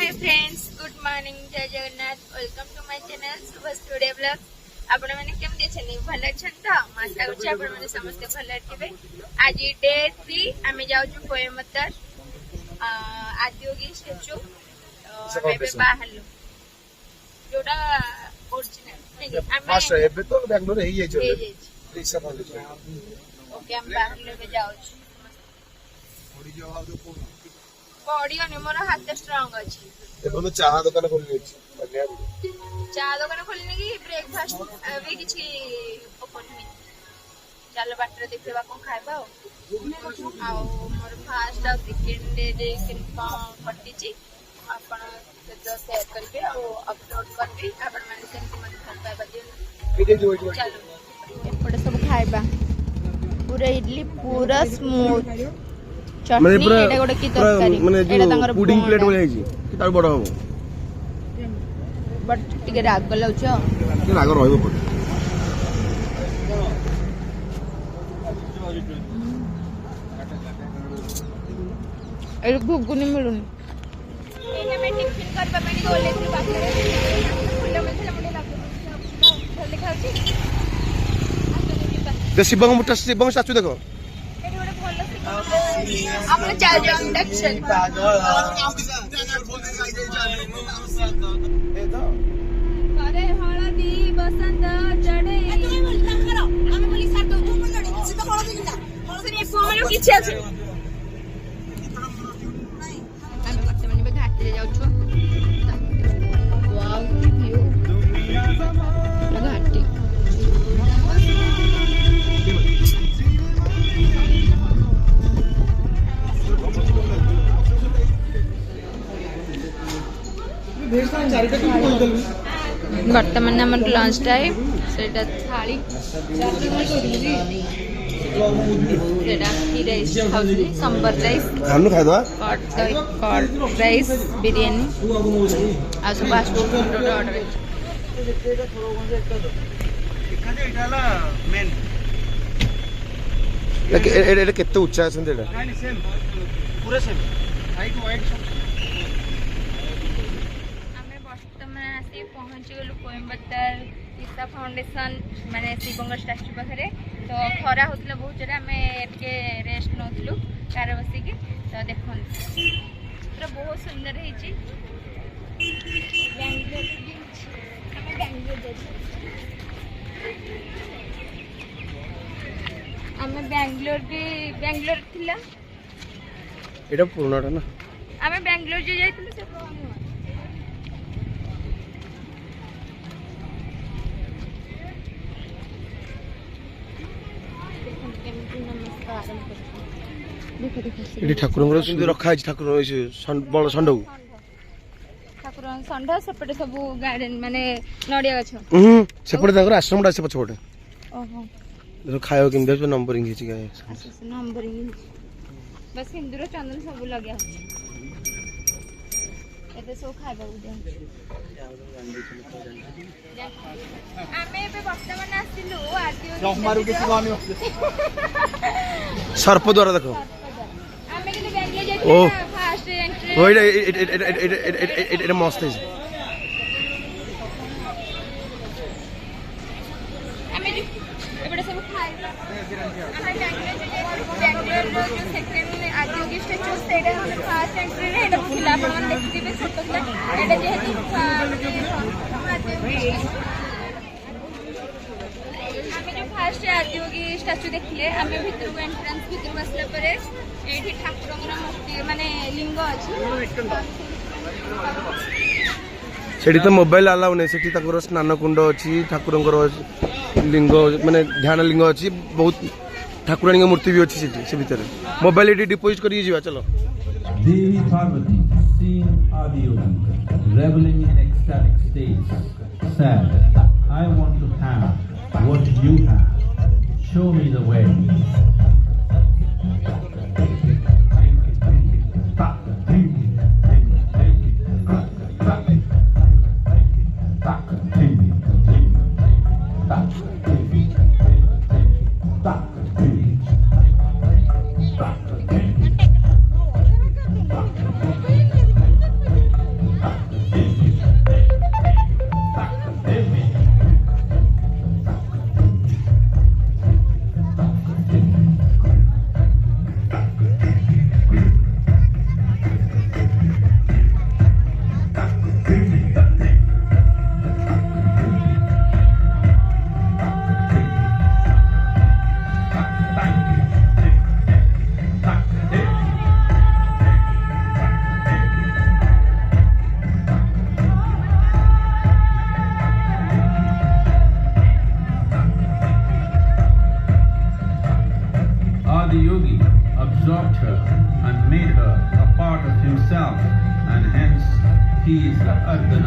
Hi friends, good morning, जय Jagannath. Welcome to my channel Subhash today blog. आपण माने केमते छनी भल छन त मासा गुछ आपण माने समस्त भल थिबे। आज डे 3 आमे जाउ छु कोयम्बटूर आदियोगी स्टैच्यू एबे बाहरलो जोडा ओरिजिनल फास्ट एबे तो बेंगलोर हे जाय छै रिक्शा वाले छै। ओके हम बाहरलो बे जाउ छु। ओडी जो आ जो बॉडी अनि मोर हाथ स्ट्रांग अछि। एबे तो चाहा दुकान खोलि अछि बनिया चाहा दुकान खोलि कि ब्रेकफास्ट अबे किछि ओपन नै। चलो बाटर देखबा कोन खाइबा आ मोर फर्स्ट और सेकंड डे कंफर्म पट्टी छी। आपण तो शेयर करबे आ अपलोड करबे। आपण माने सेंति मन खाइबा दियो। चलो एपडे सब खाइबा पूरा इडली पूरा स्मूथ चटनी एटा गोटे की तरकारी एटा तांगर पुडिंग प्लेट बोले छी कि तार बड़ हो बट टिके राग लाउछ कि राग रहइबो पड़ ए घुगुनी मिलुनी एने में टिफिन करबा पेनी गोले थी बाकी फुल्लो में थला मुडे लागो जल्दी खाउची दे शिवंग स्टैचू देखो আমরা চারজন দেখছেন আরে হলদি বসন্ত চড়ে তুমি বলতাম করো আমি বলি স্যার তো তুমি বললে কিছু তো হলদি না হলদি ফোনও কিছু আছে আমি বর্তমানে বে ঘাটে যাচ্ছি ওয়াও ভিউ ঘাটে बर्तमान आम लंच टाइम से थाली संबर राइस कर्ड राइस बिरयानी आ सब फास्ट फूड ऑर्डर एटा केते उच्चा अछन एटा पूरा सेम हाइट वाइट पहुंची गलु कोयम्बटूर ईसा फाउंडेशन माने शिवंग स्टैच्यू पाखे तो खरा होता बहुत जोर आम टे रेस्ट नौलु कार बसिकी तो देखो पूरा बहुत सुंदर बेंगलोर थिला एटा पुरानाटा ना आम बेंगलोर जो जाइथिलु से एटी ठाकुर रखा ठाकुर बड़ षंड ठाकुर षंड सेपटे सब गार्डन माने नडिया गछ सेपटे ताकर आश्रम से पछपटे ओहो खायो किन दे नंबरिंग हिची गाय नंबरिंग बस हिंदूर चंदन सब लगे एते सो खाइबा उदे आमे बे वर्तमान आसिलु आदियो मारू के गानी सर्प द्वारा देखो आमे के बेंगलोर जाई फास्ट एंट्री ओ एटा मस्त है आमे एबडे सब खाइबा आमे बेंगलोर जो सेकंड आदियोगी स्टैच्यू सेटा फास्ट एंट्री रे एटा खिला अपन देखिबे छोटो एटा जेहेतु फास्ट आदियोगी स्टैच्यू देखले आमे भीतर को एंट्रेंस भीतर बसला परे एठी ठाकुरंगरा मूर्ति माने लिंग अछि सेठी तो मोबाइल अलाउ नै सेठी तकर स्नान कुंड अछि ठाकुरंगर लिंग माने ध्यान लिंग अछि बहुत ठाकुरानी मूर्ति भी अछि सेठी से भीतर मोबाइल एटी डिपॉजिट करि जिवा चलो देवी Parvati seeing Adiyogi reveling in ecstatic state said, I want to have what you have. Show me the way. is the Ardha